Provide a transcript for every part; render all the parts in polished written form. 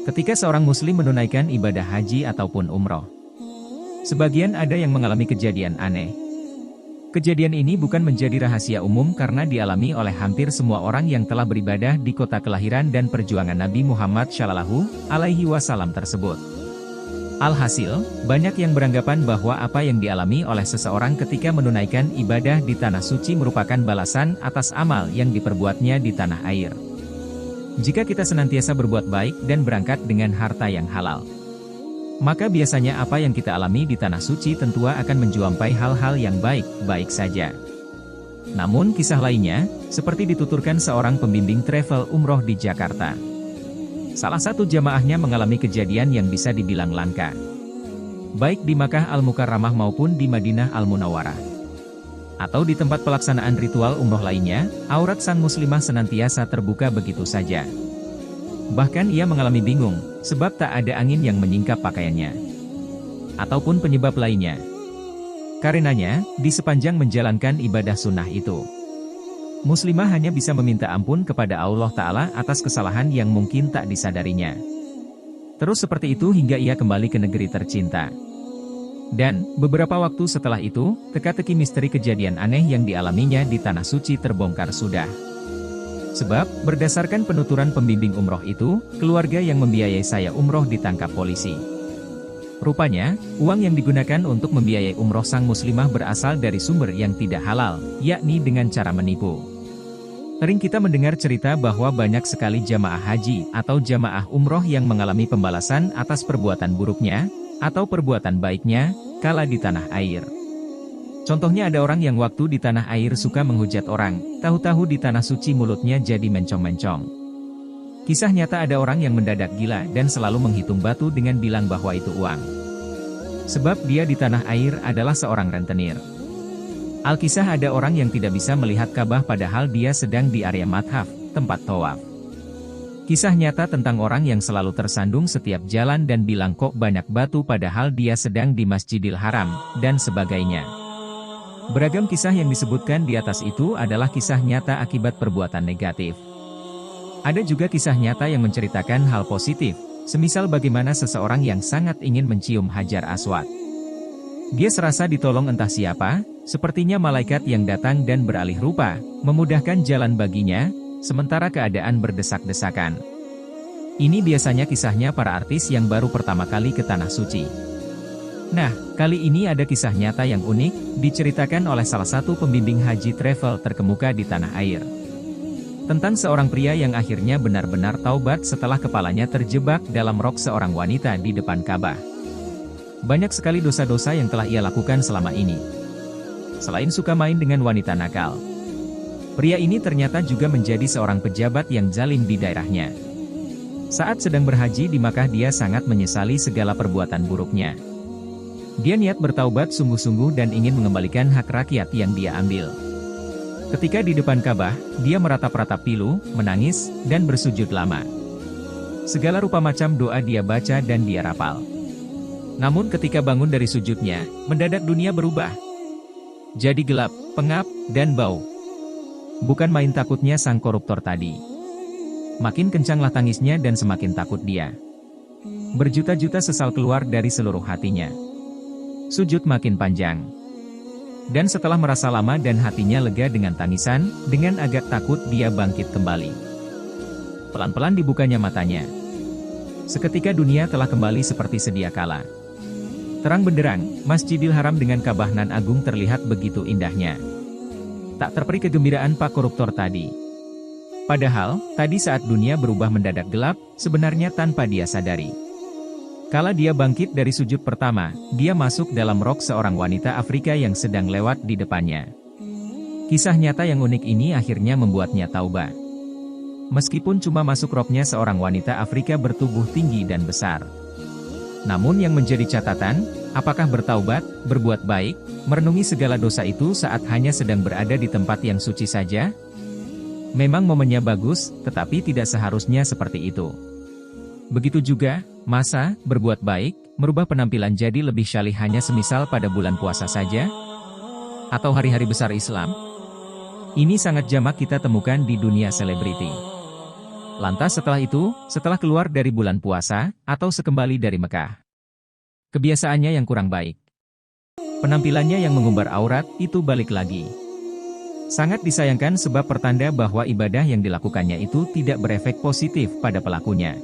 Ketika seorang muslim menunaikan ibadah haji ataupun umroh, sebagian ada yang mengalami kejadian aneh. Kejadian ini bukan menjadi rahasia umum karena dialami oleh hampir semua orang yang telah beribadah di kota kelahiran dan perjuangan Nabi Muhammad Shallallahu Alaihi Wasallam tersebut. Alhasil, banyak yang beranggapan bahwa apa yang dialami oleh seseorang ketika menunaikan ibadah di tanah suci merupakan balasan atas amal yang diperbuatnya di tanah air. Jika kita senantiasa berbuat baik dan berangkat dengan harta yang halal, maka biasanya apa yang kita alami di tanah suci tentu akan menjumpai hal-hal yang baik-baik saja. Namun kisah lainnya, seperti dituturkan seorang pembimbing travel umroh di Jakarta. Salah satu jamaahnya mengalami kejadian yang bisa dibilang langka, baik di Makkah Al-Mukarramah maupun di Madinah Al-Munawwarah, atau di tempat pelaksanaan ritual umroh lainnya. Aurat sang muslimah senantiasa terbuka begitu saja. Bahkan ia mengalami bingung, sebab tak ada angin yang menyingkap pakaiannya, ataupun penyebab lainnya. Karenanya, di sepanjang menjalankan ibadah sunnah itu, muslimah hanya bisa meminta ampun kepada Allah Ta'ala atas kesalahan yang mungkin tak disadarinya. Terus seperti itu hingga ia kembali ke negeri tercinta. Dan, beberapa waktu setelah itu, teka-teki misteri kejadian aneh yang dialaminya di Tanah Suci terbongkar sudah. Sebab, berdasarkan penuturan pembimbing umroh itu, keluarga yang membiayai saya umroh ditangkap polisi. Rupanya, uang yang digunakan untuk membiayai umroh sang muslimah berasal dari sumber yang tidak halal, yakni dengan cara menipu. Sering kita mendengar cerita bahwa banyak sekali jamaah haji atau jamaah umroh yang mengalami pembalasan atas perbuatan buruknya, atau perbuatan baiknya, kala di tanah air. Contohnya ada orang yang waktu di tanah air suka menghujat orang, tahu-tahu di tanah suci mulutnya jadi mencong-mencong. Kisah nyata ada orang yang mendadak gila dan selalu menghitung batu dengan bilang bahwa itu uang. Sebab dia di tanah air adalah seorang rentenir. Alkisah ada orang yang tidak bisa melihat Ka'bah padahal dia sedang di area madhaf, tempat tawaf. Kisah nyata tentang orang yang selalu tersandung setiap jalan dan bilang kok banyak batu padahal dia sedang di Masjidil Haram, dan sebagainya. Beragam kisah yang disebutkan di atas itu adalah kisah nyata akibat perbuatan negatif. Ada juga kisah nyata yang menceritakan hal positif, semisal bagaimana seseorang yang sangat ingin mencium Hajar Aswad. Dia serasa ditolong entah siapa, sepertinya malaikat yang datang dan beralih rupa, memudahkan jalan baginya, sementara keadaan berdesak-desakan. Ini biasanya kisahnya para artis yang baru pertama kali ke Tanah Suci. Nah, kali ini ada kisah nyata yang unik, diceritakan oleh salah satu pembimbing haji travel terkemuka di tanah air. Tentang seorang pria yang akhirnya benar-benar taubat setelah kepalanya terjebak dalam rok seorang wanita di depan Ka'bah. Banyak sekali dosa-dosa yang telah ia lakukan selama ini. Selain suka main dengan wanita nakal, pria ini ternyata juga menjadi seorang pejabat yang zalim di daerahnya. Saat sedang berhaji di Makkah dia sangat menyesali segala perbuatan buruknya. Dia niat bertaubat sungguh-sungguh dan ingin mengembalikan hak rakyat yang dia ambil. Ketika di depan Ka'bah, dia meratap-ratap pilu, menangis, dan bersujud lama. Segala rupa macam doa dia baca dan dia rapal. Namun ketika bangun dari sujudnya, mendadak dunia berubah. Jadi gelap, pengap, dan bau. Bukan main takutnya sang koruptor tadi. Makin kencanglah tangisnya dan semakin takut dia. Berjuta-juta sesal keluar dari seluruh hatinya. Sujud makin panjang. Dan setelah merasa lama dan hatinya lega dengan tangisan, dengan agak takut dia bangkit kembali. Pelan-pelan dibukanya matanya. Seketika dunia telah kembali seperti sedia kala. Terang benderang, Masjidil Haram dengan Ka'bah nan agung terlihat begitu indahnya. Tak terperi kegembiraan Pak koruptor tadi. Padahal, tadi saat dunia berubah mendadak gelap, sebenarnya tanpa dia sadari. Kala dia bangkit dari sujud pertama, dia masuk dalam rok seorang wanita Afrika yang sedang lewat di depannya. Kisah nyata yang unik ini akhirnya membuatnya taubat. Meskipun cuma masuk roknya seorang wanita Afrika bertubuh tinggi dan besar. Namun yang menjadi catatan, apakah bertaubat, berbuat baik, merenungi segala dosa itu saat hanya sedang berada di tempat yang suci saja? Memang momennya bagus, tetapi tidak seharusnya seperti itu. Begitu juga, masa, berbuat baik, merubah penampilan jadi lebih syalih hanya semisal pada bulan puasa saja? Atau hari-hari besar Islam? Ini sangat jamak kita temukan di dunia selebriti. Lantas setelah itu, setelah keluar dari bulan puasa, atau sekembali dari Mekah, kebiasaannya yang kurang baik, penampilannya yang mengumbar aurat, itu balik lagi. Sangat disayangkan sebab pertanda bahwa ibadah yang dilakukannya itu tidak berefek positif pada pelakunya.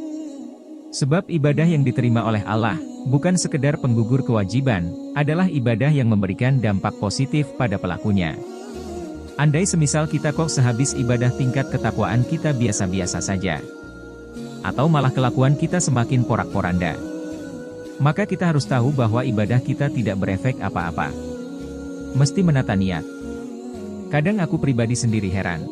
Sebab ibadah yang diterima oleh Allah, bukan sekedar penggugur kewajiban, adalah ibadah yang memberikan dampak positif pada pelakunya. Andai semisal kita kok sehabis ibadah tingkat ketakwaan kita biasa-biasa saja, atau malah kelakuan kita semakin porak-poranda, maka kita harus tahu bahwa ibadah kita tidak berefek apa-apa. Mesti menata niat. Kadang aku pribadi sendiri heran.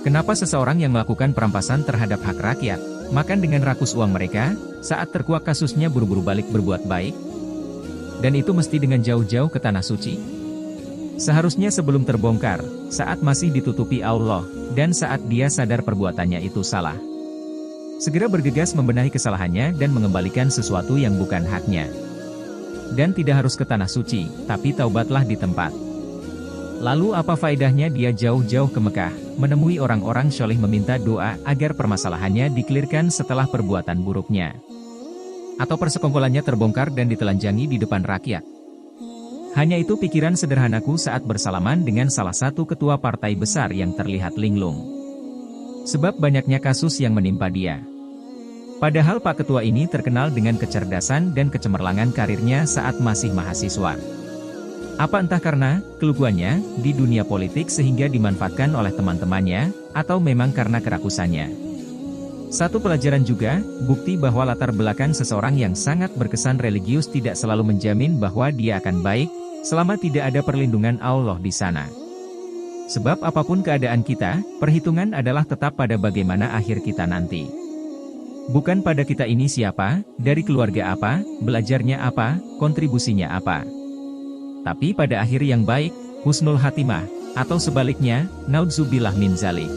Kenapa seseorang yang melakukan perampasan terhadap hak rakyat, makan dengan rakus uang mereka, saat terkuak kasusnya buru-buru balik berbuat baik? Dan itu mesti dengan jauh-jauh ke tanah suci. Seharusnya sebelum terbongkar, saat masih ditutupi Allah, dan saat dia sadar perbuatannya itu salah, segera bergegas membenahi kesalahannya dan mengembalikan sesuatu yang bukan haknya. Dan tidak harus ke tanah suci, tapi taubatlah di tempat. Lalu apa faedahnya dia jauh-jauh ke Mekah, menemui orang-orang syolih meminta doa agar permasalahannya dikelirkan setelah perbuatan buruknya, atau persekongkolannya terbongkar dan ditelanjangi di depan rakyat? Hanya itu pikiran sederhanaku saat bersalaman dengan salah satu ketua partai besar yang terlihat linglung. Sebab banyaknya kasus yang menimpa dia. Padahal Pak Ketua ini terkenal dengan kecerdasan dan kecemerlangan karirnya saat masih mahasiswa. Apa entah karena keluguannya di dunia politik sehingga dimanfaatkan oleh teman-temannya, atau memang karena kerakusannya. Satu pelajaran juga, bukti bahwa latar belakang seseorang yang sangat berkesan religius tidak selalu menjamin bahwa dia akan baik, selama tidak ada perlindungan Allah di sana. Sebab apapun keadaan kita, perhitungan adalah tetap pada bagaimana akhir kita nanti. Bukan pada kita ini siapa, dari keluarga apa, belajarnya apa, kontribusinya apa. Tapi pada akhir yang baik, husnul hatimah, atau sebaliknya, naudzubillah min dzalik.